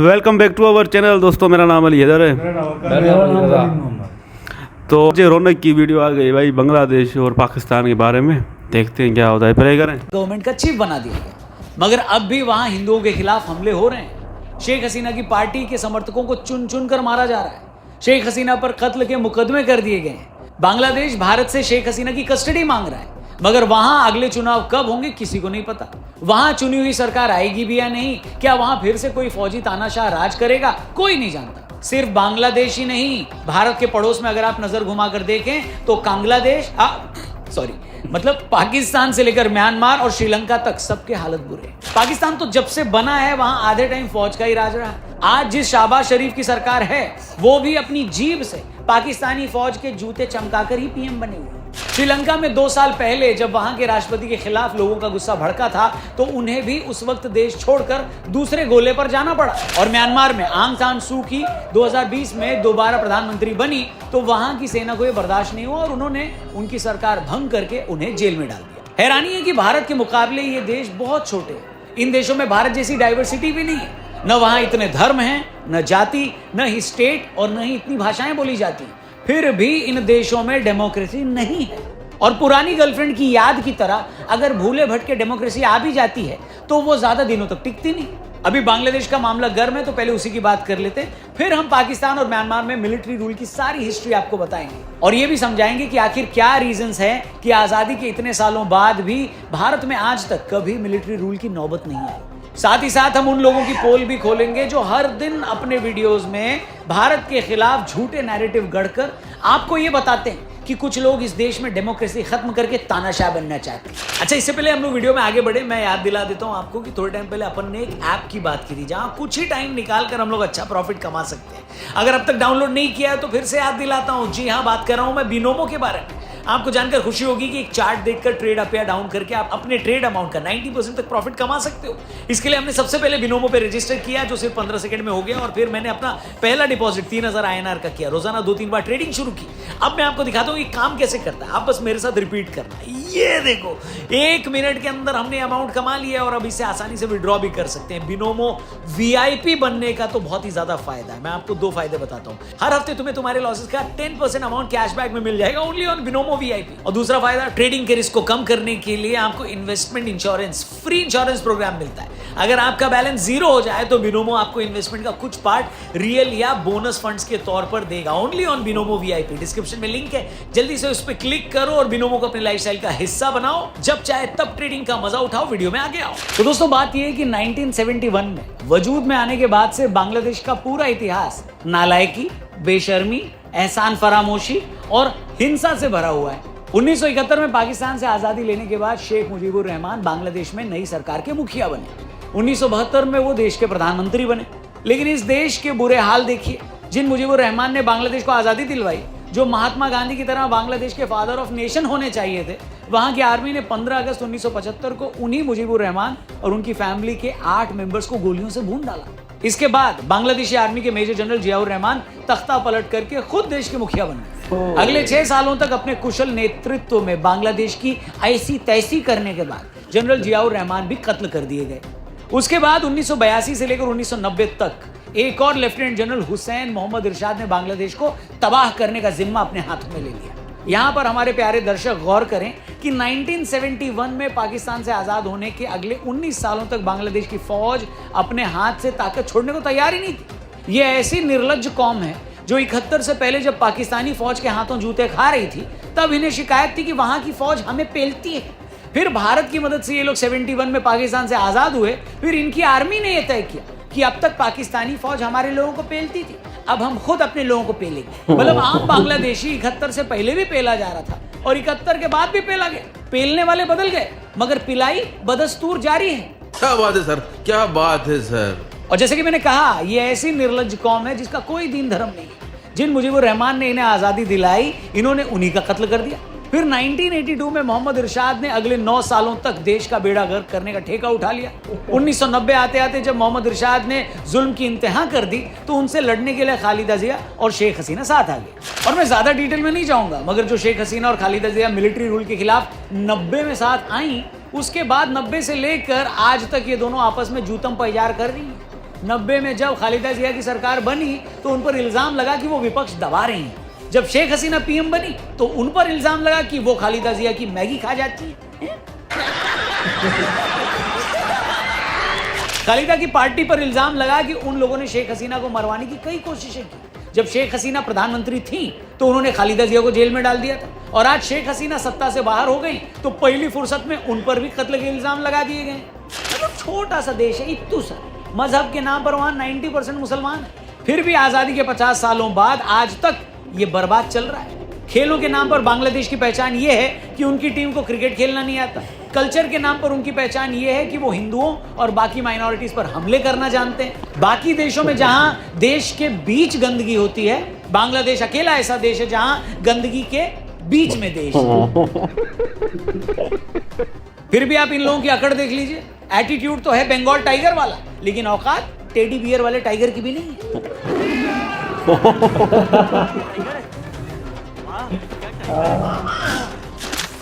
Welcome back to our channel दोस्तों, मेरा नाम अली हैदर है। तो मुझे रौनक की वीडियो आ गई भाई बांग्लादेश और पाकिस्तान के बारे में। देखते हैं क्या होता है, प्रे करें। गवर्नमेंट का चीफ बना दिया गया, मगर अब भी वहां हिंदुओं के खिलाफ हमले हो रहे हैं। शेख हसीना की पार्टी के समर्थकों को चुन चुन कर मारा जा रहा है। शेख हसीना पर कत्ल के मुकदमे कर दिए गए हैं। बांग्लादेश भारत से शेख हसीना की कस्टडी मांग रहा है, मगर वहां अगले चुनाव कब होंगे किसी को नहीं पता। वहां चुनी हुई सरकार आएगी भी या नहीं, क्या वहां फिर से कोई फौजी तानाशाह राज करेगा, कोई नहीं जानता। सिर्फ बांग्लादेश ही नहीं, भारत के पड़ोस में अगर आप नजर घुमाकर देखें तो पाकिस्तान से लेकर म्यांमार और श्रीलंका तक सबके हालत बुरे हैं। पाकिस्तान तो जब से बना है वहां आधे टाइम फौज का ही राज रहा। आज जिस शाहबाज शरीफ की सरकार है वो भी अपनी जीभ से पाकिस्तानी फौज के जूते चमकाकर ही पीएम बने हुए। श्रीलंका में 2 साल पहले जब वहां के राष्ट्रपति के खिलाफ लोगों का गुस्सा भड़का था तो उन्हें भी उस वक्त देश छोड़कर दूसरे गोले पर जाना पड़ा। और म्यांमार में आंग सान सू की 2020 में दोबारा प्रधानमंत्री बनी तो वहां की सेना को यह बर्दाश्त नहीं हुआ और उन्होंने उनकी सरकार भंग करके उन्हें जेल में डाल दिया। हैरानी है कि भारत के मुकाबले ये देश बहुत छोटे हैं। इन देशों में भारत जैसी डाइवर्सिटी भी नहीं है। न वहां इतने धर्म हैं, न जाति, न ही स्टेट और न ही इतनी भाषाएं बोली जाती। फिर भी इन देशों में डेमोक्रेसी नहीं है। और पुरानी गर्लफ्रेंड की याद की तरह अगर भूले भटके डेमोक्रेसी आ भी जाती है तो वो ज्यादा दिनों तक टिकती नहीं। अभी बांग्लादेश का मामला गर्म है तो पहले उसी की बात कर लेते, फिर हम पाकिस्तान और म्यांमार में मिलिट्री रूल की सारी हिस्ट्री आपको बताएंगे और ये भी समझाएंगे कि आखिर क्या रीजंस है कि आजादी के इतने सालों बाद भी भारत में आज तक कभी मिलिट्री रूल की नौबत नहीं आई। साथ ही साथ हम उन लोगों की पोल भी खोलेंगे जो हर दिन अपने वीडियोस में भारत के खिलाफ झूठे नैरेटिव गढ़कर आपको ये बताते हैं कि कुछ लोग इस देश में डेमोक्रेसी खत्म करके तानाशाह बनना चाहते हैं। अच्छा, इससे पहले हम लोग वीडियो में आगे बढ़े, मैं याद दिला देता हूं आपको कि थोड़े टाइम पहले अपन ने एक ऐप की बात की थी जहां कुछ ही टाइम निकाल कर हम लोग अच्छा प्रॉफिट कमा सकते हैं। अगर अब तक डाउनलोड नहीं किया है तो फिर से याद दिलाता हूं। जी हाँ, बात कर रहा हूं मैं बिनोमो के बारे में। आपको जानकर खुशी होगी कि एक चार्ट देखकर ट्रेड अप या डाउन करके आप अपने ट्रेड अमाउंट का 90% तक प्रॉफिट कमा सकते हो। इसके लिए हमने सबसे पहले बिनोमो पे रजिस्टर किया जो सिर्फ 15 सेकंड में हो गया और फिर मैंने अपना पहला डिपॉजिट 3000 INR का किया। रोजाना 2-3 बार ट्रेडिंग शुरू की। अब मैं आपको दिखाता हूं ये काम कैसे करता है। आप बस मेरे साथ रिपीट करना। ये देखो, 1 मिनट के अंदर हमने अमाउंट कमा लिया और अब इसे आसानी से विड्रॉ भी कर सकते हैं। बिनोमो VIP बनने का तो बहुत ही ज्यादा फायदा है। मैं आपको 2 फायदे बताता हूं। हर हफ्ते तुम्हें तुम्हारे लॉसेस का 10% अमाउंट कैशबैक में मिल जाएगा ओनली ऑन बिनोमो VIP। और दूसरा फायदा, ट्रेडिंग के रिस्क को कम करने के लिए आपको investment insurance free insurance program मिलता है। अगर आपका बैलेंस 0 हो जाए तो बिनोमो आपको इन्वेस्टमेंट का कुछ पार्ट रियल या बोनस फंड्स के तौर पर देगा only on Binomo VIP। Description में लिंक है, जल्दी से उस पर क्लिक करो और बिनोमो को अपने लाइफस्टाइल का हिस्सा बनाओ। जब चाहे तब ट्रेडिंग का मजा उठाओ। वीडियो में आगे आओ। तो दोस्तों, बात यह है कि 1971 में वजूद में आने के बाद से बांग्लादेश का पूरा इतिहास नालायकी, बेशर्मी, एहसान फरामोशी और हिंसा से भरा हुआ है। 1971 में पाकिस्तान से आजादी लेने के बाद शेख मुजीबुर रहमान बांग्लादेश में नई सरकार के मुखिया बने। 1972 में वो देश के प्रधानमंत्री बने। लेकिन इस देश के बुरे हाल देखिए। जिन मुजीबुर रहमान ने बांग्लादेश को आजादी दिलवाई, जो महात्मा गांधी की तरह बांग्लादेश के फादर ऑफ नेशन होने चाहिए थे, वहां की आर्मी ने 15 अगस्त 1975 को उन्हीं मुजीबुर रहमान और उनकी फैमिली के 8 मेंबर्स को गोलियों से भून डाला। इसके बाद बांग्लादेशी आर्मी के मेजर जनरल जियाउर रहमान तख्ता पलट करके खुद देश के मुखिया बने। अगले 6 सालों तक अपने कुशल नेतृत्व में बांग्लादेश की ऐसी तैसी करने के बाद जनरल जियाउर रहमान भी कत्ल कर दिए गए। उसके बाद 1982 से लेकर 1990 तक एक और लेफ्टिनेंट जनरल हुसैन मोहम्मद इरशाद ने बांग्लादेश को तबाह करने का जिम्मा अपने हाथों में ले लिया। यहां पर हमारे प्यारे दर्शक गौर करें कि 1971 में पाकिस्तान से आजाद होने के अगले 19 सालों तक बांग्लादेश की फौज अपने हाथ से ताकत छोड़ने को तैयार ही नहीं थी। यह ऐसी निर्लज्ज कौम है जो 71 से पहले जब पाकिस्तानी फौज के हाथों जूते खा रही थी तब इन्हें शिकायत थी कि वहां की फौज हमें पेलती है। फिर भारत की मदद से ये लोग 71 में पाकिस्तान से आजाद हुए। फिर इनकी आर्मी ने यह तय किया कि अब तक पाकिस्तानी फौज हमारे लोगों को पेलती थी, अब हम खुद अपने लोगों को पेलेंगे। मतलब आम बांग्लादेशी 71 से पहले भी पेला जा रहा था और 71 के बाद भी पेला गया। पेलने वाले बदल गए मगर पिलाई बदस्तूर जारी है। क्या बात है सर, क्या बात है सर। और जैसे कि मैंने कहा, ये ऐसी निर्लज्ज कौम है जिसका कोई दीन धर्म नहीं है। जिन मुजीबुर रहमान ने इन्हें आजादी दिलाई, इन्होंने उन्हीं का कत्ल कर दिया। फिर 1982 में मोहम्मद इरशाद ने अगले 9 सालों तक देश का बेड़ा गर्क करने का ठेका उठा लिया। 1990 आते आते जब मोहम्मद इरशाद ने जुल्म की इंतहा कर दी तो उनसे लड़ने के लिए खालिदा जिया और शेख हसीना साथ आ गए। और मैं ज्यादा डिटेल में नहीं जाऊंगा, मगर जो शेख हसीना और खालिदा जिया मिलिट्री रूल के खिलाफ 90 में साथ आई, उसके बाद 90 से लेकर आज तक ये दोनों आपस में जूतम पैजार कर रही हैं। 90 में जब खालिदा जिया की सरकार बनी तो उन पर इल्जाम लगा कि वो विपक्ष दबा रही हैं। जब शेख हसीना पीएम बनी तो उन पर इल्जाम लगा कि वो खालिदा जिया की मैगी खा जाती है। खालिदा की पार्टी पर इल्जाम लगा कि उन लोगों ने शेख हसीना को मरवाने की कई कोशिशें की। जब शेख हसीना प्रधानमंत्री थी तो उन्होंने खालिदा जिया को जेल में डाल दिया था, और आज शेख हसीना सत्ता से बाहर हो गई तो पहली फुर्सत में उन पर भी कत्ल के इल्जाम लगा दिए गए। मतलब छोटा सा देश है, इत्तू सा, मजहब के नाम पर वहां 90% मुसलमान है, फिर भी आजादी के 50 सालों बाद आज तक ये बर्बाद चल रहा है। खेलों के नाम पर बांग्लादेश की पहचान ये है कि उनकी टीम को क्रिकेट खेलना नहीं आता। कल्चर के नाम पर उनकी पहचान ये है कि वो हिंदुओं और बाकी माइनॉरिटीज पर हमले करना जानते हैं। बाकी देशों में जहां देश के बीच गंदगी होती है, बांग्लादेश अकेला ऐसा देश है जहां गंदगी के बीच में देश है। फिर भी आप इन लोगों की अकड़ देख लीजिए, एटीट्यूड तो है बंगाल टाइगर वाला, लेकिन औकात टेडी बियर वाले टाइगर की भी नहीं है।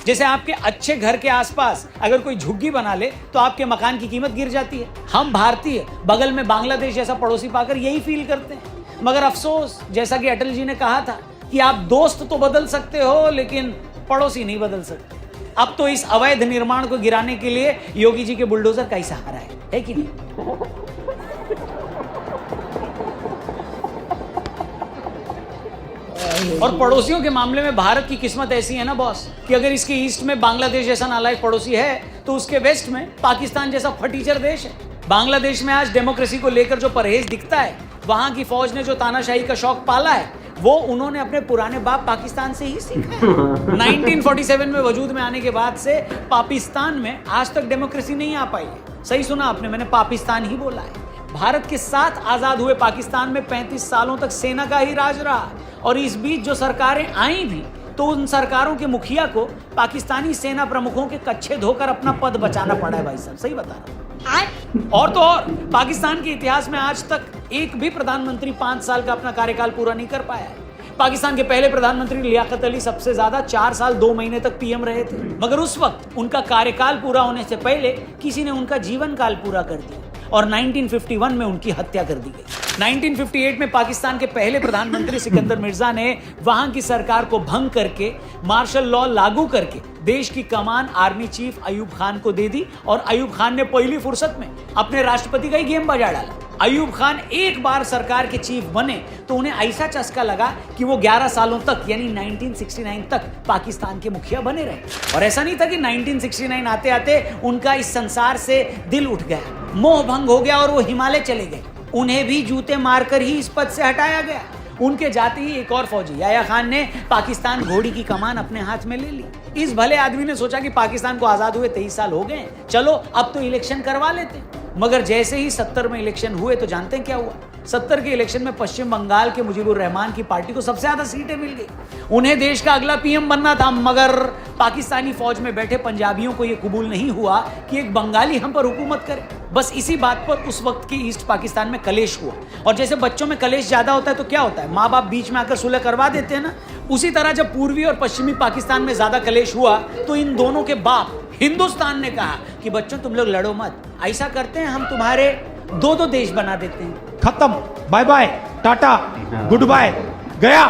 जैसे आपके अच्छे घर के आसपास अगर कोई झुग्गी बना ले तो आपके मकान की कीमत गिर जाती है। हम भारतीय बगल में बांग्लादेश जैसा पड़ोसी पाकर यही फील करते हैं। मगर अफसोस, जैसा कि अटल जी ने कहा था कि आप दोस्त तो बदल सकते हो लेकिन पड़ोसी नहीं बदल सकते। अब तो इस अवैध निर्माण को गिराने के लिए योगी जी के बुलडोजर का ही सहारा है कि नहीं? और पड़ोसियों के मामले में भारत की किस्मत ऐसी है ना बॉस, कि अगर इसके ईस्ट में बांग्लादेश जैसा नालायक पड़ोसी है तो उसके वेस्ट में पाकिस्तान जैसा फटीचर देश है। बांग्लादेश में आज डेमोक्रेसी को लेकर जो परहेज दिखता है, वहां की फौज ने जो तानाशाही का शौक पाला है, वो उन्होंने अपने पुराने बाप पाकिस्तान से ही सीखा है। 1947 में वजूद में आने के बाद से पाकिस्तान में आज तक डेमोक्रेसी नहीं आ पाई है। सही सुना आपने, मैंने पाकिस्तान ही बोला है। भारत के साथ आजाद हुए पाकिस्तान में 35 सालों तक सेना का ही राज रहा, और इस बीच जो सरकारें आई भी तो उन सरकारों के मुखिया को पाकिस्तानी सेना प्रमुखों के कच्छे धोकर अपना पद बचाना पड़ा है। भाई साहब सही बता रहा हूं। और तो और पाकिस्तान के इतिहास में आज तक एक भी प्रधानमंत्री 5 साल का अपना कार्यकाल पूरा नहीं कर पाया है। पाकिस्तान के पहले प्रधानमंत्री लियाकत अली सबसे ज्यादा 4 साल 2 महीने तक पीएम रहे थे, मगर उस वक्त उनका कार्यकाल पूरा होने से पहले किसी ने उनका जीवन काल पूरा कर दिया और 1951 में उनकी हत्या कर दी गई। 1958 में पाकिस्तान के पहले प्रधानमंत्री सिकंदर मिर्जा ने वहां की सरकार को भंग करके मार्शल लॉ लागू करके देश की कमान आर्मी चीफ अयूब खान को दे दी, और अयूब खान ने पहली फुर्सत में अपने राष्ट्रपति का ही गेम बजा डाला। अयूब खान एक बार सरकार के चीफ बने तो उन्हें ऐसा चस्का लगा कि वो 11 सालों तक यानी 1969 तक पाकिस्तान के मुखिया बने रहे। और ऐसा नहीं था कि 1969 आते आते उनका इस संसार से दिल उठ गया, मोह भंग हो गया और वो हिमालय चले गए। उन्हें भी जूते मारकर ही इस पद से हटाया गया। उनके जाते ही एक और फौजी याया खान ने पाकिस्तान घोड़ी की कमान अपने हाथ में ले ली। इस भले आदमी ने सोचा कि पाकिस्तान को आजाद हुए 23 साल हो गए, चलो अब तो इलेक्शन करवा लेते। मगर जैसे ही 70 में इलेक्शन हुए तो जानते हैं क्या हुआ? 70 के इलेक्शन में पश्चिम बंगाल के मुजीबुर रहमान की पार्टी को सबसे ज्यादा सीटें मिल गई। उन्हें देश का अगला पीएम बनना था, मगर पाकिस्तानी फौज में बैठे पंजाबियों को यह कबूल नहीं हुआ कि एक बंगाली हम पर हुकूमत करे। बस इसी बात पर उस वक्त के ईस्ट पाकिस्तान में कलेश हुआ। और जैसे बच्चों में कलेश ज्यादा होता है तो क्या होता है, माँ बाप बीच में आकर सुलह करवा देते हैं ना। उसी तरह जब पूर्वी और पश्चिमी पाकिस्तान में ज्यादा कलेश हुआ तो इन दोनों के बाप हिंदुस्तान ने कहा कि बच्चों तुम लोग लड़ो मत, ऐसा करते हैं हम तुम्हारे 2-2 देश बना देते हैं। खत्म, bye bye, tata, goodbye, गया।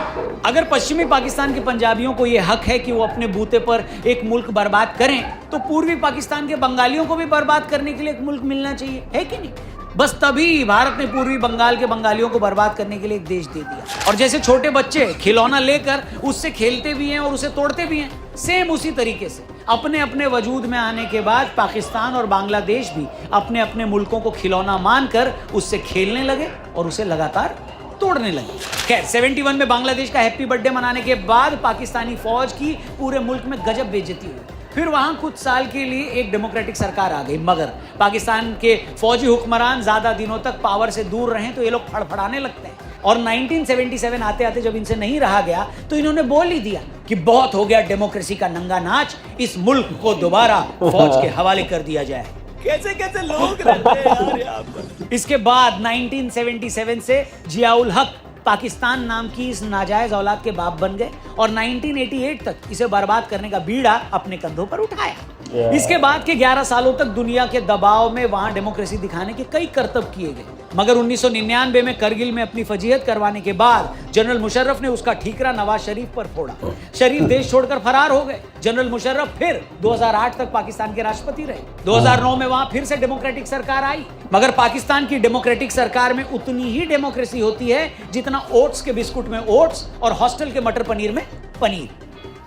अगर पश्चिमी पाकिस्तान के पंजाबियों को यह हक है कि वो अपने बूते पर एक मुल्क बर्बाद करें, तो पूर्वी पाकिस्तान के बंगालियों को भी बर्बाद करने के लिए एक मुल्क मिलना चाहिए, है कि नहीं? बस तभी भारत ने पूर्वी बंगाल के बंगालियों को बर्बाद करने के लिए एक देश दे दिया। और जैसे छोटे बच्चे खिलौना लेकर उससे खेलते भी हैं और उसे तोड़ते भी हैं, सेम उसी तरीके से अपने अपने वजूद में आने के बाद पाकिस्तान और बांग्लादेश भी अपने अपने मुल्कों को खिलौना मानकर उससे खेलने लगे और उसे लगातार तोड़ने लगे। खैर 71 में बांग्लादेश का हैप्पी बर्थडे मनाने के बाद पाकिस्तानी फौज की पूरे मुल्क में गजब बेइज्जती हुई। फिर वहां कुछ साल के लिए एक डेमोक्रेटिक सरकार आ गई, मगर पाकिस्तान के फौजी हुक्मरान ज्यादा दिनों तक पावर से दूर रहे तो ये लोग फड़फड़ाने लगते हैं। और 1977 आते आते जब इनसे नहीं रहा गया तो इन्होंने बोल ही दिया कि बहुत हो गया डेमोक्रेसी का नंगा नाच, इस मुल्क को दोबारा फौज के हवाले कर दिया जाए। कैसे कैसे लोग रहते हैं यार यहाँ पर। इसके बाद 1977 से जियाउल हक पाकिस्तान नाम की इस नाजायज औलाद के बाप बन गए और 1988 तक इसे बर्बाद करने का बीड़ा अपने कंधों पर उठाया। इसके बाद के 11 सालों तक दुनिया के दबाव में वहां डेमोक्रेसी दिखाने के कई करतब किए गए, मगर 1999 में करगिल में अपनी फजीहत करवाने के बाद जनरल मुशर्रफ ने उसका ठीकरा नवाज शरीफ पर फोड़ा। शरीफ देश छोड़कर फरार हो गए। जनरल मुशर्रफ फिर 2008 तक पाकिस्तान के राष्ट्रपति रहे। 2009 में वहां फिर से डेमोक्रेटिक सरकार आई, मगर पाकिस्तान की डेमोक्रेटिक सरकार में उतनी ही डेमोक्रेसी होती है जितना ओट्स के बिस्कुट में ओट्स और हॉस्टल के मटर पनीर में पनीर।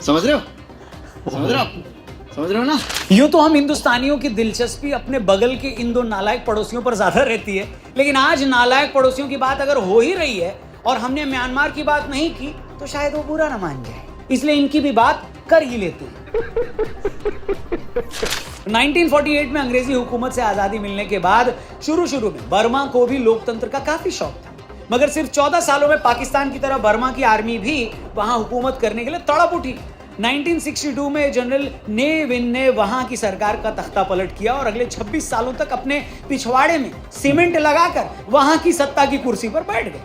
समझ रहे हो? समझ रहे हो ना? यूं तो हम हिंदुस्तानियों की दिलचस्पी अपने बगल के इन दो नालायक पड़ोसियों पर ज्यादा रहती है, लेकिन आज नालायक पड़ोसियों की बात अगर हो ही रही है और हमने म्यांमार की बात नहीं की तो शायद वो बुरा ना मान जाए, इसलिए इनकी भी बात कर ही लेते हैं। 1948 में अंग्रेजी हुकूमत से आजादी मिलने के बाद शुरू में बर्मा को भी लोकतंत्र का काफी शौक था, मगर सिर्फ 14 सालों में पाकिस्तान की तरह बर्मा की आर्मी भी वहां हुकूमत करने के लिए तड़प उठी। 1962 में जनरल ने विन ने वहां की सरकार का तख्ता पलट किया और अगले 26 सालों तक अपने पिछवाड़े में सीमेंट लगाकर वहां की सत्ता की कुर्सी पर बैठ गए।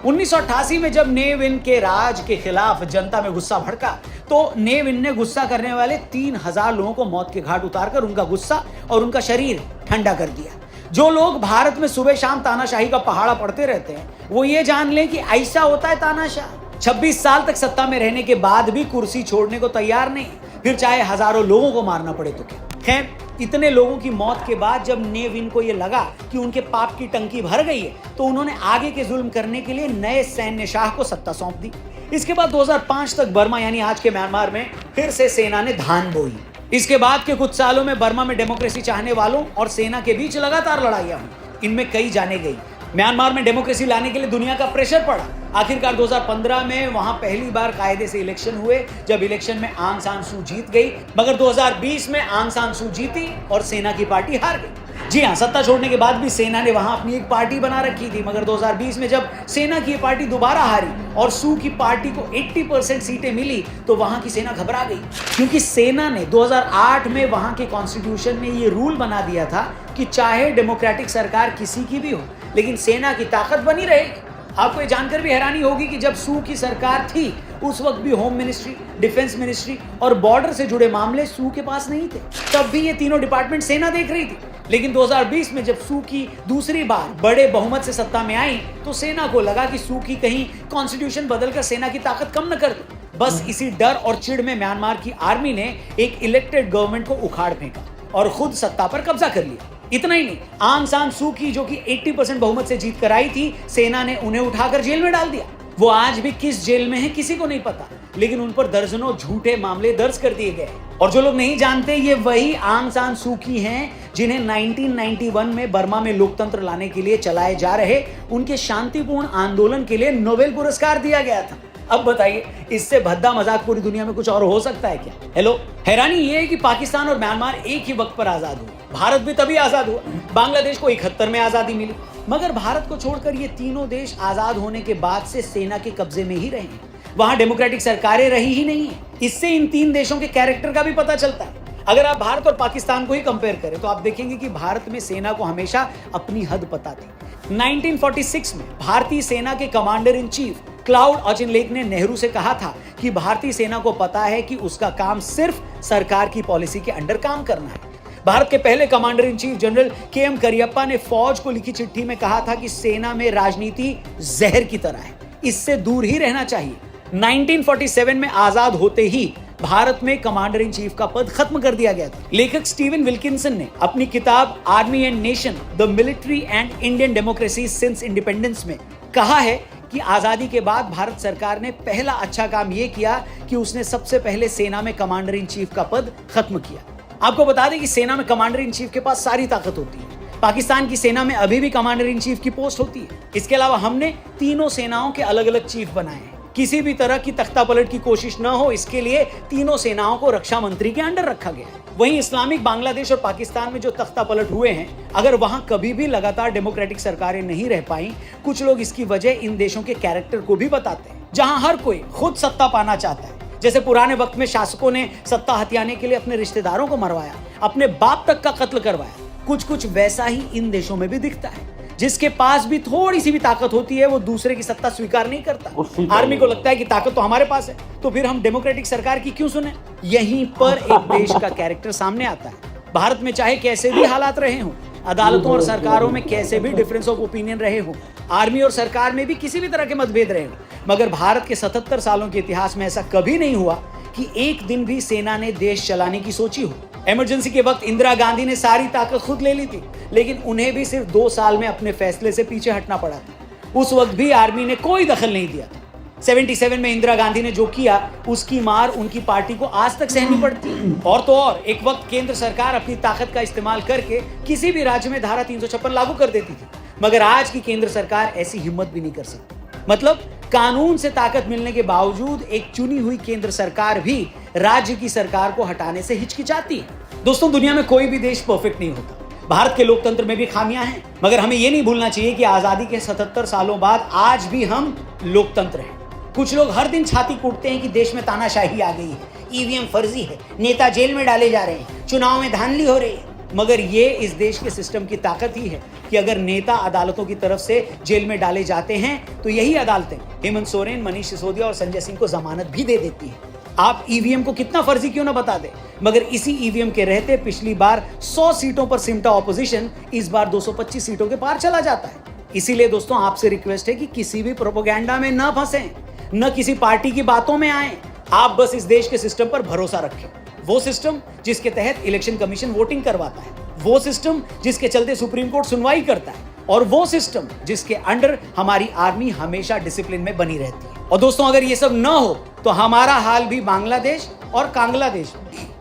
1988 में जब ने विन के राज के खिलाफ जनता में गुस्सा भड़का तो ने विन ने गुस्सा करने वाले 3000 लोगों को मौत के घाट उतारकर उनका गुस्सा और उनका शरीर ठंडा कर दिया। जो लोग भारत में सुबह शाम तानाशाही का पहाड़ा पढ़ते रहते हैं वो ये जान लें कि ऐसा होता है तानाशाह। 26 साल तक सत्ता में रहने के बाद भी कुर्सी छोड़ने को तैयार नहीं, फिर चाहे हजारों लोगों को मारना पड़े तो क्या। खैर, इतने लोगों की मौत के बाद जब ने विन को यह लगा कि उनके पाप की टंकी भर गई है तो उन्होंने आगे के जुल्म करने के लिए नए सैन्य शाह को सत्ता सौंप दी। इसके बाद 2005 तक बर्मा यानी आज के म्यांमार में फिर से सेना ने धान बोई। इसके बाद के कुछ सालों में बर्मा में डेमोक्रेसी चाहने वालों और सेना के बीच लगातार लड़ाइयां हुई, इनमें कई जाने गई। म्यांमार में डेमोक्रेसी लाने के लिए दुनिया का प्रेशर पड़ा। आखिरकार 2015 में वहां पहली बार कायदे से इलेक्शन हुए, जब इलेक्शन में आंग सान सू जीत गई, मगर 2020 में आंग सान सू जीती और सेना की पार्टी हार गई। जी हाँ, सत्ता छोड़ने के बाद भी सेना ने वहां अपनी एक पार्टी बना रखी थी, मगर 2020 में जब सेना की पार्टी दोबारा हारी और सू की पार्टी को 80% सीटें मिली तो वहां की सेना घबरा गई, क्योंकि सेना ने 2008 में वहां के कॉन्स्टिट्यूशन में ये रूल बना दिया था कि चाहे डेमोक्रेटिक सरकार किसी की भी हो लेकिन सेना की ताकत बनी रहेगी। आपको ये जानकर भी हैरानी होगी कि जब सू की सरकार थी उस वक्त भी होम मिनिस्ट्री, डिफेंस मिनिस्ट्री और बॉर्डर से जुड़े मामले सू के पास नहीं थे, तब भी ये तीनों डिपार्टमेंट सेना देख रही थी। लेकिन 2020 में जब सू की दूसरी बार बड़े बहुमत से सत्ता में आई तो सेना को लगा कि सू की कहीं कॉन्स्टिट्यूशन बदलकर सेना की ताकत कम न कर दे। बस इसी डर और चिढ़ में म्यांमार की आर्मी ने एक इलेक्टेड गवर्नमेंट को उखाड़ फेंका और खुद सत्ता पर कब्जा कर लिया। इतना ही नहीं, आंग सान सू की जो कि 80% बहुमत से जीत कर आई थी, सेना ने उन्हें उठाकर जेल में डाल दिया। वो आज भी किस जेल में है किसी को नहीं पता, लेकिन उन पर दर्जनों झूठे मामले दर्ज कर दिए गए। और जो लोग नहीं जानते, ये वही आंग सान सू की हैं जिन्हें 1991 में बर्मा में लोकतंत्र लाने के लिए चलाए जा रहे उनके शांतिपूर्ण आंदोलन के लिए नोबेल पुरस्कार दिया गया था। अब बताइए, इससे भद्दा मजाक पूरी दुनिया में कुछ और हो सकता है क्या? हेलो, हैरानी ये है कि पाकिस्तान और म्यांमार एक ही वक्त पर आजाद हुए। भारत भी तभी आजाद हुआ। बांग्लादेश को 71 में आजादी मिली, मगर भारत को छोड़कर ये तीनों देश आजाद होने के बाद से सेना के कब्जे में ही रहे हैं। वहां डेमोक्रेटिक सरकारें रही ही नहीं है। इससे इन तीन देशों के कैरेक्टर का भी पता चलता है। अगर आप भारत और पाकिस्तान को ही कंपेयर करें तो आप देखेंगे कि भारत में सेना को हमेशा अपनी हद पता थी। 1946 में भारतीय सेना के commander in chief cloud Auchinleck ने नेहरू से कहा था कि भारतीय सेना को पता है कि उसका काम सिर्फ सरकार की पॉलिसी के अंडर काम करना है। भारत के पहले commander in chief general KM. Cariappa ने फौज को लिखी चिट्ठी में कहा था कि सेना में राजनीति जहर की तरह है, इससे दूर ही रहना चाहिए। 1947 में आजाद होते ही भारत में कमांडर इन चीफ का पद खत्म कर दिया गया था। लेखक स्टीवन विल्किंसन ने अपनी किताब army and nation, the military and Indian democracy since independence में कहा है कि आजादी के बाद भारत सरकार ने पहला अच्छा काम यह किया कि उसने सबसे पहले सेना में कमांडर इन चीफ का पद खत्म किया। आपको बता दें कि सेना में कमांडर इन चीफ के पास सारी ताकत होती है। पाकिस्तान की सेना में अभी भी कमांडर इन चीफ की पोस्ट होती है। इसके अलावा हमने तीनों सेनाओं के अलग अलग चीफ बनाए हैं। किसी भी तरह की तख्तापलट की कोशिश न हो, इसके लिए तीनों सेनाओं को रक्षा मंत्री के अंडर रखा गया है। वहीं इस्लामिक बांग्लादेश और पाकिस्तान में जो तख्तापलट हुए हैं, अगर वहां कभी भी लगातार डेमोक्रेटिक सरकारें नहीं रह पाई, कुछ लोग इसकी वजह इन देशों के कैरेक्टर को भी बताते हैं, जहां हर कोई खुद सत्ता पाना चाहता है। जैसे पुराने वक्त में शासकों ने सत्ता हथियाने के लिए अपने रिश्तेदारों को मरवाया, अपने बाप तक का कत्ल करवाया, कुछ वैसा ही इन देशों में भी दिखता है। जिसके पास भी थोड़ी सी भी ताकत होती है वो दूसरे की सत्ता स्वीकार नहीं करता। आर्मी को लगता है कि ताकत तो हमारे पास है, तो फिर हम डेमोक्रेटिक सरकार की क्यों सुने। यहीं पर एक देश का कैरेक्टर सामने आता है। भारत में चाहे कैसे भी हालात रहे हों, अदालतों और सरकारों में कैसे भी डिफरेंस ऑफ ओपिनियन रहे हों, आर्मी और सरकार में भी किसी भी तरह के मतभेद रहे हों, मगर भारत के 77 सालों के इतिहास में ऐसा कभी नहीं हुआ कि एक दिन भी सेना ने देश चलाने की सोची हो। इमरजेंसी के वक्त इंदिरा गांधी ने सारी ताकत खुद ले ली थी, लेकिन उन्हें भी सिर्फ 2 साल में अपने फैसले से पीछे हटना पड़ा था। उस वक्त भी आर्मी ने कोई दखल नहीं दिया था। 77 में इंदिरा गांधी ने जो किया उसकी मार उनकी पार्टी को आज तक सहनी पड़ती है। और तो और एक वक्त केंद्र सरकार अपनी ताकत का इस्तेमाल करके किसी भी राज्य में धारा 356 लागू कर देती थी, मगर आज की केंद्र सरकार ऐसी हिम्मत भी नहीं कर सकती। मतलब कानून से ताकत मिलने के बावजूद एक चुनी हुई केंद्र सरकार भी राज्य की सरकार को हटाने से हिचकिचाती है। दोस्तों, दुनिया में कोई भी देश परफेक्ट नहीं होता। भारत के लोकतंत्र में भी खामियां हैं, मगर हमें यह नहीं भूलना चाहिए कि आजादी के 77 सालों बाद आज भी हम लोकतंत्र हैं। कुछ लोग हर दिन छाती कूटते हैं कि देश में तानाशाही आ गई है, ईवीएम फर्जी है, नेता जेल में डाले जा रहे हैं, चुनाव में धांधली हो रही है, मगर ये इस देश के सिस्टम की ताकत ही है कि अगर नेता अदालतों की तरफ से जेल में डाले जाते हैं तो यही अदालतें हेमंत सोरेन, मनीष सिसोदिया और संजय सिंह को जमानत भी दे देती है। आप ईवीएम को कितना फर्जी क्यों ना बता दे, मगर इसी ईवीएम के रहते पिछली बार 100 सीटों पर सिमटा ऑपोजिशन इस बार 225 सीटों के पार चला जाता है। इसीलिए दोस्तों, आपसे रिक्वेस्ट है कि किसी भी प्रोपेगेंडा में न फंसें, न किसी पार्टी की बातों में आए। आप बस इस देश के सिस्टम पर भरोसा रखें। वो सिस्टम जिसके तहत इलेक्शन कमीशन वोटिंग करवाता है, वो सिस्टम जिसके चलते सुप्रीम कोर्ट सुनवाई करता है, और वो सिस्टम जिसके अंडर हमारी आर्मी हमेशा डिसिप्लिन में बनी रहती है। और दोस्तों, अगर ये सब न हो तो हमारा हाल भी बांग्लादेश और कांग्लादेश,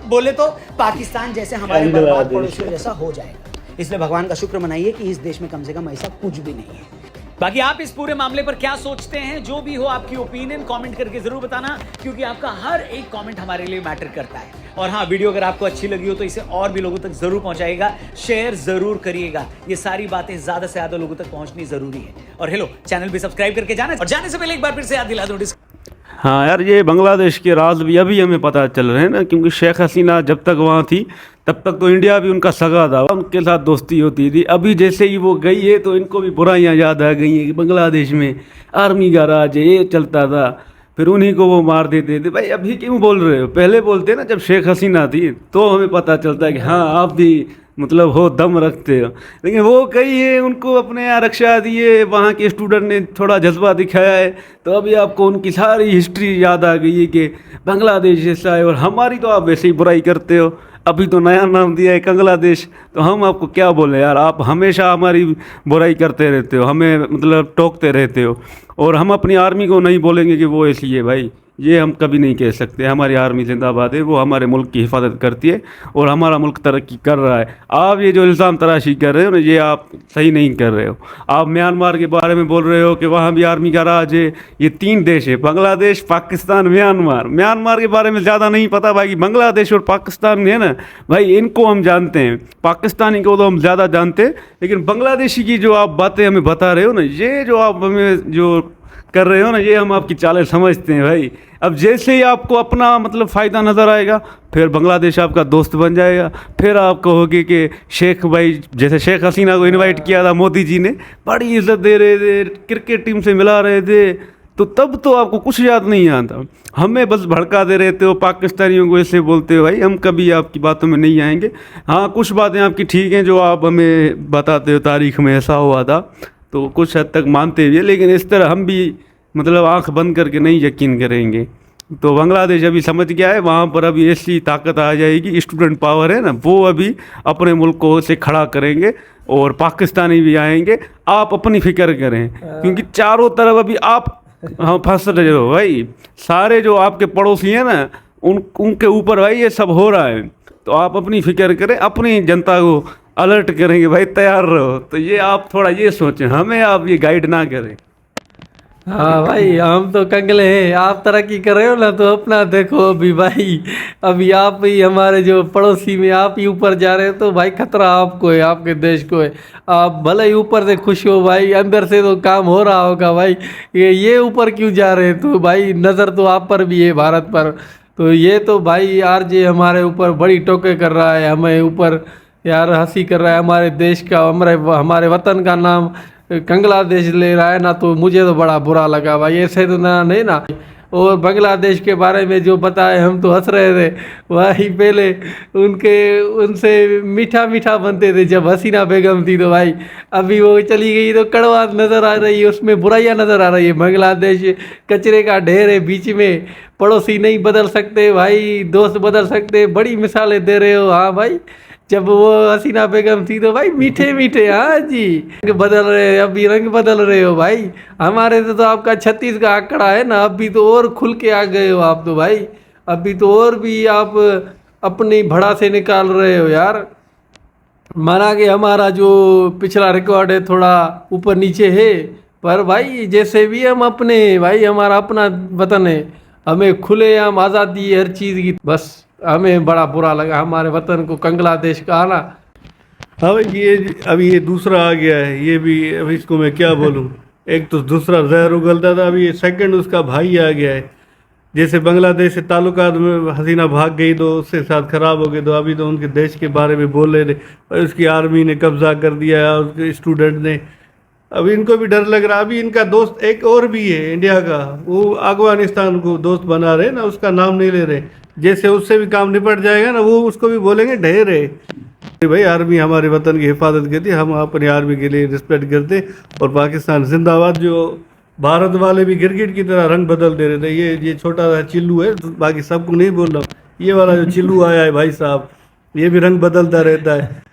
बोले तो पाकिस्तान जैसे हमारे बर्बाद पड़ोसियों जैसा हो जाएगा। इसलिए भगवान का शुक्र मनाइए कि इस देश में कम से कम ऐसा कुछ भी नहीं है। बाकी आप इस पूरे मामले पर क्या सोचते हैं, जो भी हो आपकी ओपिनियन कमेंट करके जरूर बताना, क्योंकि आपका हर एक कमेंट हमारे लिए मैटर करता है। और हाँ, वीडियो अगर आपको अच्छी लगी हो तो इसे और भी लोगों तक जरूर पहुंचाइएगा, शेयर जरूर करिएगा। ये सारी बातें ज्यादा से ज्यादा लोगों तक पहुंचनी जरूरी है। और हेलो, चैनल भी सब्सक्राइब करके जाना, और जाने से पहले एक बार फिर से याद दिला दूं, हाँ यार, ये बांग्लादेश के राज भी अभी हमें पता चल रहे हैं ना, क्योंकि शेख हसीना जब तक वहाँ थी तब तक तो इंडिया भी उनका सगा था, उनके साथ दोस्ती होती थी। अभी जैसे ही वो गई है तो इनको भी बुराइयाँ याद आ गई हैं कि बांग्लादेश में आर्मी का राज है, ये चलता था, फिर उन्हीं को वो मार देते थे। भाई अभी क्यों बोल रहे हो, पहले बोलते ना जब शेख हसीना थी, तो हमें पता चलता है कि हाँ आप भी मतलब हो, दम रखते हो। लेकिन वो कही है, उनको अपने यहाँ रक्षा दिए, वहाँ के स्टूडेंट ने थोड़ा जज्बा दिखाया है, तो अभी आपको उनकी सारी हिस्ट्री याद आ गई है कि बांग्लादेश जैसा है, और हमारी तो आप वैसे ही बुराई करते हो। अभी तो नया नाम दिया है बांग्लादेश, तो हम आपको क्या बोले यार, आप हमेशा हमारी बुराई करते रहते हो, हमें मतलब टोकते रहते हो, और हम अपनी आर्मी को नहीं बोलेंगे कि वो ऐसी है। भाई ये हम कभी नहीं कह सकते। हमारी आर्मी जिंदाबाद है, वो हमारे मुल्क की हिफाजत करती है और हमारा मुल्क तरक्की कर रहा है। आप ये जो इल्ज़ाम तराशी कर रहे हो ना, ये आप सही नहीं कर रहे हो। आप म्यांमार के बारे में बोल रहे हो कि वहाँ भी आर्मी का राज है। ये 3 देश है, बांग्लादेश, पाकिस्तान, म्यांमार। म्यांमार के बारे में ज़्यादा नहीं पता भाई, बांग्लादेश और पाकिस्तान है ना भाई, इनको हम जानते हैं, पाकिस्तानी को तो हम ज़्यादा जानते हैं, लेकिन बांग्लादेशी की जो आप बातें हमें बता रहे हो ना, ये जो आप हमें जो कर रहे हो ना, ये हम आपकी चालें समझते हैं भाई। अब जैसे ही आपको अपना मतलब फ़ायदा नज़र आएगा, फिर बांग्लादेश आपका दोस्त बन जाएगा। फिर आप कहोगे कि शेख भाई, जैसे शेख हसीना को इनवाइट किया था मोदी जी ने, बड़ी इज्जत दे रहे थे, क्रिकेट टीम से मिला रहे थे, तो तब तो आपको कुछ याद नहीं आता। हमें बस भड़का दे रहते हो, पाकिस्तानियों को ऐसे बोलते हो। भाई हम कभी आपकी बातों में नहीं आएंगे। हाँ, कुछ बातें आपकी ठीक हैं जो आप हमें बताते हो, तारीख़ में ऐसा हुआ था, तो कुछ हद तक मानते हुए, लेकिन इस तरह हम भी मतलब आंख बंद करके नहीं यकीन करेंगे। तो बांग्लादेश अभी समझ गया है, वहाँ पर अभी ऐसी ताकत आ जाएगी, स्टूडेंट पावर है ना, वो अभी अपने मुल्क को से खड़ा करेंगे, और पाकिस्तानी भी आएंगे। आप अपनी फिक्र करें, क्योंकि चारों तरफ अभी आप हाँ फंस रहे हो भाई। सारे जो आपके पड़ोसी हैं ना, उनके ऊपर भाई ये सब हो रहा है। तो आप अपनी फिक्र करें, अपनी जनता को अलर्ट करेंगे भाई, तैयार रहो। तो ये आप थोड़ा ये सोचें, हमें आप ये गाइड ना करें। हाँ भाई, हम तो कंगले हैं, आप तरक्की कर रहे हो ना, तो अपना देखो अभी भाई। अभी आप ही हमारे जो पड़ोसी में आप ही ऊपर जा रहे हो, तो भाई खतरा आपको है, आपके देश को है। आप भले ही ऊपर से खुश हो भाई, अंदर से तो काम हो रहा होगा भाई, ये ऊपर क्यों जा रहे हैं। तो भाई नज़र तो आप पर भी है, भारत पर। तो ये तो भाई आरजे हमारे ऊपर बड़ी टोके कर रहा है, हमें ऊपर यार हंसी कर रहा है हमारे देश का, हमारे वतन का नाम बांग्लादेश ले रहा है ना, तो मुझे तो बड़ा बुरा लगा भाई। ऐसे तो ना नहीं ना। और बांग्लादेश के बारे में जो बताए हम तो हंस रहे थे भाई। पहले उनसे मीठा मीठा बनते थे जब हसीना बेगम थी, तो भाई अभी वो चली गई तो कड़वा नज़र आ रही है, उसमें बुराइयां नज़र आ रही है। बांग्लादेश कचरे का ढेर है, बीच में पड़ोसी नहीं बदल सकते भाई, दोस्त बदल सकते। बड़ी मिसालें दे रहे हो। हाँ भाई, जब वो हसीना बेगम थी तो भाई मीठे मीठे, हाँ जी, रंग बदल रहे, अभी रंग बदल रहे हो भाई। हमारे तो आपका 36 का आंकड़ा है ना, अभी तो और खुल के आ गए हो आप तो भाई। अभी तो और भी आप अपनी भड़ा से निकाल रहे हो यार। माना कि हमारा जो पिछला रिकॉर्ड है थोड़ा ऊपर नीचे है, पर भाई जैसे भी हम अपने भाई, हमारा अपना वतन है, हमें खुलेआम आज़ादी है हर चीज़ की। बस हमें बड़ा बुरा लगा हमारे वतन को बांग्लादेश का आना। हाँ भाई, ये अभी ये दूसरा आ गया है, ये भी अभी इसको मैं क्या बोलूँ। एक तो दूसरा जहर उगलता था, अभी ये सेकंड उसका भाई आ गया है। जैसे बांग्लादेश से ताल्लुकात में हसीना भाग गई तो उससे साथ ख़राब हो गए, तो अभी तो उनके देश के बारे में बोल रहे थे और उसकी आर्मी ने कब्जा कर दिया, उसके स्टूडेंट ने। अभी इनको भी डर लग रहा। अभी इनका दोस्त एक और भी है इंडिया का, वो अफगानिस्तान को दोस्त बना रहे ना, उसका नाम नहीं ले रहे। जैसे उससे भी काम निपट जाएगा ना, वो उसको भी बोलेंगे ढेर है। भाई आर्मी हमारे वतन की हिफाजत करती है, हम अपनी आर्मी के लिए रिस्पेक्ट करते। और पाकिस्तान जिंदाबाद। जो भारत वाले भी गिरगिट की तरह रंग बदल दे रहे थे। ये छोटा सा चिल्लू है, तो बाकी सबको नहीं बोल रहा, ये वाला जो चिल्लू आया है भाई साहब, ये भी रंग बदलता रहता है।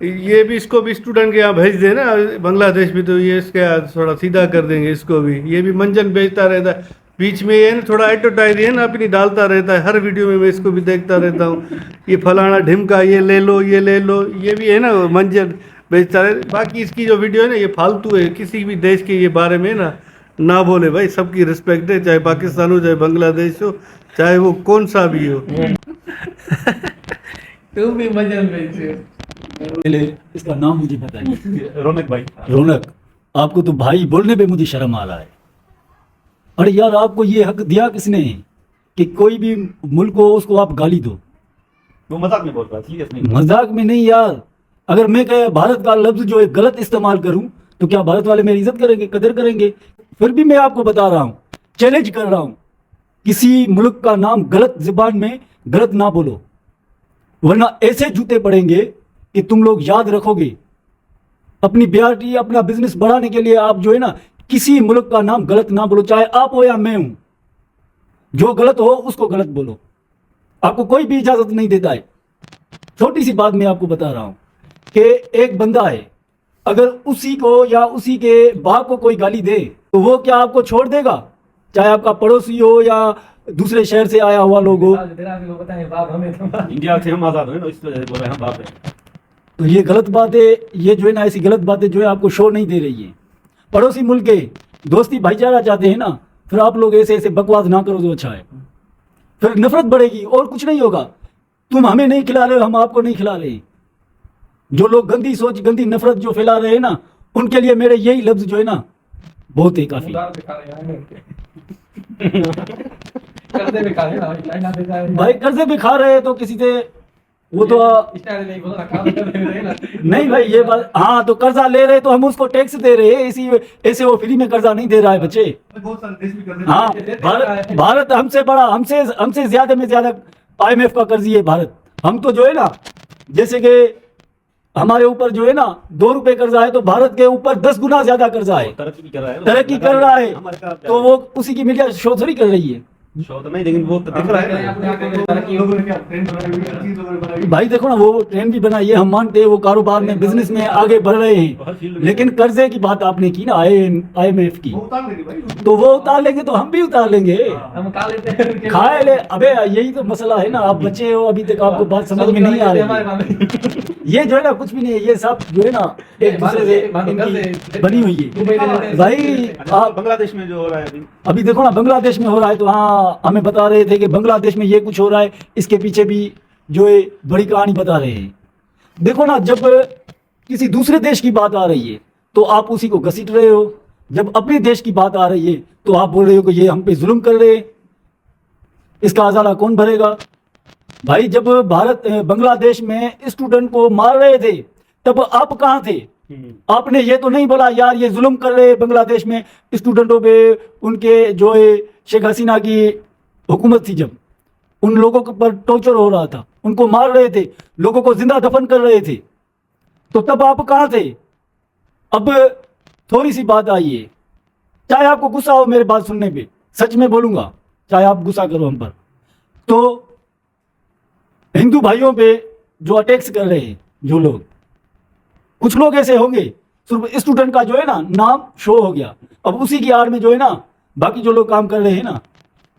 ये भी, इसको भी स्टूडेंट के यहाँ भेज दे ना बांग्लादेश भी, तो ये इसके थोड़ा सीधा कर देंगे इसको भी। ये भी मंजन बेचता रहता है, बीच में ये ना थोड़ा एडवर्टाइज है ना अपनी डालता रहता है हर वीडियो में। मैं इसको भी देखता रहता हूँ, ये फलाना ढिमका, ये ले लो, ये ले लो, ये भी है ना मंजन बेचता रहता। बाकी इसकी जो वीडियो है ना, ये फालतू है, किसी भी देश के ये बारे में ना बोले भाई। सबकी रिस्पेक्ट है, चाहे पाकिस्तान हो, चाहे बांग्लादेश हो, चाहे वो कौन सा भी हो। तुम भी मंजन बेचते हो। पहले इसका नाम मुझे बताइए। रौनक भाई। रौनक, आपको तो भाई बोलने पे मुझे शर्म आ रहा है। अरे यार, आपको ये हक दिया किसने कि कोई भी मुल्क हो उसको आप गाली दो? वो मजाक में बोल रहा था, सीरियस नहीं। मजाक में नहीं यार। अगर मैं कहे भारत का लफ्ज जो है गलत इस्तेमाल करूं, तो क्या भारत वाले मेरी इज्जत करेंगे, कदर करेंगे? फिर भी मैं आपको बता रहा हूं, चैलेंज कर रहा हूं, किसी मुल्क का नाम गलत जुबान में गलत ना बोलो, वरना ऐसे जूते पड़ेंगे कि तुम लोग याद रखोगे। अपनी बीआरटी, अपना बिजनेस बढ़ाने के लिए आप जो है ना, किसी मुल्क का नाम गलत ना बोलो, चाहे आप हो या मैं हूं। जो गलत हो उसको गलत बोलो, आपको कोई भी इजाजत नहीं देता है। छोटी सी बात मैं आपको बता रहा हूं कि एक बंदा है, अगर उसी को या उसी के बाप को कोई गाली दे तो वो क्या आपको छोड़ देगा? चाहे आपका पड़ोसी हो या दूसरे शहर से आया हुआ लोग हो। इंडिया से हम आजाद हुए ना, इस वजह से बोल रहे हैं हम बाप हैं। तो ये गलत बात है, ये जो है ना, ऐसी गलत बातें जो है आपको शो नहीं दे रही है। पड़ोसी मुल्क के दोस्ती भाईचारा चाहते हैं ना, फिर आप लोग ऐसे ऐसे बकवास ना करो तो अच्छा है। फिर नफरत बढ़ेगी और कुछ नहीं होगा। तुम हमें नहीं खिला रहे हो, हम आपको नहीं खिला रहे। जो लोग गंदी सोच, गंदी नफरत जो फैला रहे हैं ना, उनके लिए मेरे यही लफ्ज जो है ना बहुत ही काफी। भाई कर्जे भी खा रहे हैं तो किसी से वो तो नहीं भाई, ये बात। हाँ, तो कर्जा ले रहे तो हम उसको टैक्स दे रहे हैं, इसी ऐसे वो फ्री में कर्जा नहीं दे रहा है बच्चे। हाँ, भारत हमसे बड़ा, हमसे ज्यादा में ज्यादा IMF का कर्जी है भारत। हम तो जो है ना, जैसे कि हमारे ऊपर जो है ना 2 रुपए कर्जा है, तो भारत के ऊपर 10 गुना ज्यादा कर्जा है। तरक्की कर रहा है, तो वो उसी की मीडिया शो थोड़ी कर रही है। शो तो नहीं, लेकिन वो तो दिख रहा है। भाई देखो ना, वो ट्रेन भी बनाई है, हम मानते हैं वो कारोबार में, बिजनेस में आगे बढ़ रहे हैं। लेकिन कर्जे की बात आपने की ना, IMF की, तो वो उतार लेंगे तो हम भी उतार लेंगे, खाए ले। अबे यही तो मसला है ना, आप बच्चे हो, अभी तक आपको बात समझ में नहीं आ रही। ये जो है ना कुछ भी नहीं है, ये सब जो है ना एक दूसरे से बनी हुई है। भाई बांग्लादेश में जो हो रहा है अभी देखो ना, बांग्लादेश में हो रहा है, तो हाँ हमें बता रहे थे कि बांग्लादेश में ये कुछ हो रहा है, इसके पीछे भी जो है बड़ी कहानी बता रहे हैं। देखो ना, जब किसी दूसरे देश की बात आ रही है तो आप उसी को घसीट रहे हो, जब अपने देश की बात आ रही है तो आप बोल रहे हो कि ये हम पे जुल्म कर रहे हैं, इसका अजाला कौन भरेगा? भाई जब बांग्लादेश में स्टूडेंट को मार रहे थे तब आप कहाँ थे? आपने ये तो नहीं बोला यार ये जुल्म कर रहे बांग्लादेश में स्टूडेंटों पे, उनके जो है शेख हसीना की हुकूमत थी, जब उन लोगों के पर टॉर्चर हो रहा था, उनको मार रहे थे, लोगों को जिंदा दफन कर रहे थे, तो तब आप कहाँ थे? अब थोड़ी सी बात आई है, चाहे आपको गुस्सा हो मेरे बात सुनने पे, सच में बोलूंगा, चाहे आप गुस्सा करो हम पर, तो हिंदू भाइयों पे जो अटैक्स कर रहे हैं जो लोग, कुछ लोग ऐसे होंगे, सिर्फ स्टूडेंट का जो है ना नाम शो हो गया, अब उसी की आड़ में जो है ना बाकी जो लोग काम कर रहे हैं ना,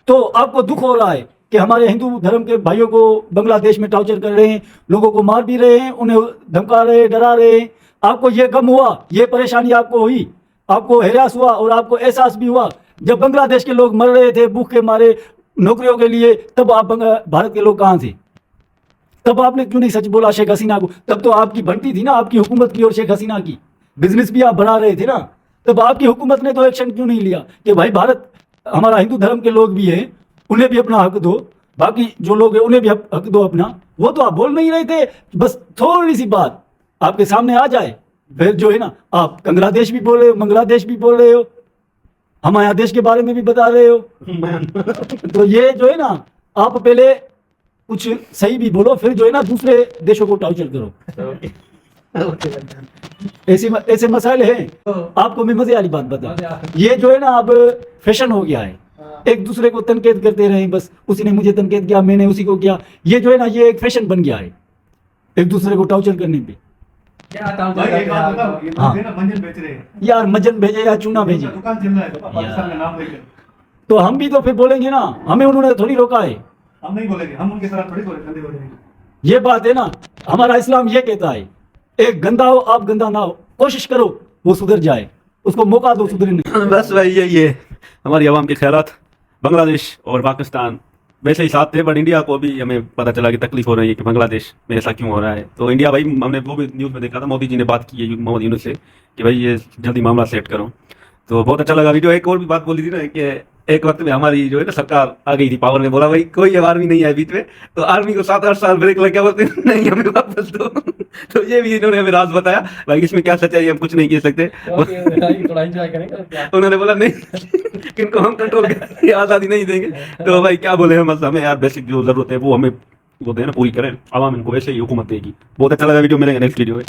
तो आपको दुख हो रहा है कि हमारे हिंदू धर्म के भाइयों को बांग्लादेश में टॉर्चर कर रहे हैं, लोगों को मार भी रहे हैं, उन्हें धमका रहे हैं, डरा रहे हैं। आपको ये गम हुआ, ये परेशानी आपको हुई, आपको हैरास हुआ और आपको एहसास भी हुआ जब बांग्लादेश के लोग मर रहे थे भूख के मारे नौकरियों के लिए, तब आप भारत के लोग कहाँ थे? तब आपने क्यों नहीं सच बोला शेख हसीना को? तब तो आपकी बनती थी ना आपकी हुकूमत की और शेख हसीना की, बिजनेस भी आप बढ़ा रहे थे ना, तब आपकी हुकूमत ने तो एक्शन क्यों नहीं लिया कि भाई भारत हमारा हिंदू धर्म के लोग भी हैं, उन्हें भी अपना हक दो, बाकी जो लोग हैं उन्हें भी हक दो अपना? वो तो आप बोल नहीं रहे थे, बस थोड़ी सी बात आपके सामने आ जाए फिर जो है ना आप बांग्लादेश भी बोल रहे हो, बांग्लादेश भी बोल रहे हो, हमारे देश के बारे में भी बता रहे हो। तो ये जो है ना आप पहले कुछ सही भी बोलो, फिर जो है ना दूसरे देशों को टॉर्चर करो। ऐसे मसाइल हैं। आपको मैं मजे वाली बात बता, ये जो है ना अब फैशन हो गया है, एक दूसरे को तनकीद करते रहे, बस उसी ने मुझे तनकीद किया, मैंने उसी को किया, ये जो है ना ये एक फैशन बन गया है एक दूसरे को टॉर्चर करने पे। भाई एक बात बताओ, ये हाँ। ना मंजन बेच रहे हैं, यार मजन भेजे या चूना भेजे, दुकान चल रहा है पाकिस्तान का नाम लेकर, तो हम भी तो फिर बोलेंगे ना, हमें उन्होंने थोड़ी रोका है। हम नहीं बोलेंगे, हम उनके साथ थोड़ी बोलेंगे, हो जाएंगे। ये बात है ना, हमारा इस्लाम ये कहता है एक गंदा हो आप गंदा ना हो, कोशिश करो वो सुधर जाए, उसको मौका दो सुधरने। बस भाई यही है हमारी आवाम के ख्यालात। बांग्लादेश और पाकिस्तान वैसे ही साथ थे, बट इंडिया को भी हमें पता चला कि तकलीफ हो रही है कि बांग्लादेश में ऐसा क्यों हो रहा है। तो इंडिया भाई, हमने वो भी न्यूज़ में देखा था, मोदी जी ने बात की है मोहम्मद यूनुस से कि भाई ये जल्दी मामला सेट करो। तो बहुत अच्छा लगा वीडियो। एक और भी बात बोली थी ना कि एक वक्त में हमारी जो है ना सरकार आ गई थी पावर में, बोला भाई कोई आर्मी नहीं है बीच में, तो आर्मी को 7-8 साल ब्रेक लग गया, बोलते नहीं हमें वापस दो। तो ये भी इन्होंने हमें राज बताया, भाई इसमें क्या सच्चाई है हम कुछ नहीं कह सकते। उन्होंने बोला नहीं किनको हम कंट्रोल करेंगे, आज़ादी नहीं देंगे। तो भाई क्या बोले हम, हमें यार बेसिक जो जरूरत है वो हमें वो देना पूरी करें, आवाम इनको वैसे ही हुकूमत देगी। बहुत अच्छा लगा वीडियो, मिलेंगे नेक्स्ट वीडियो में।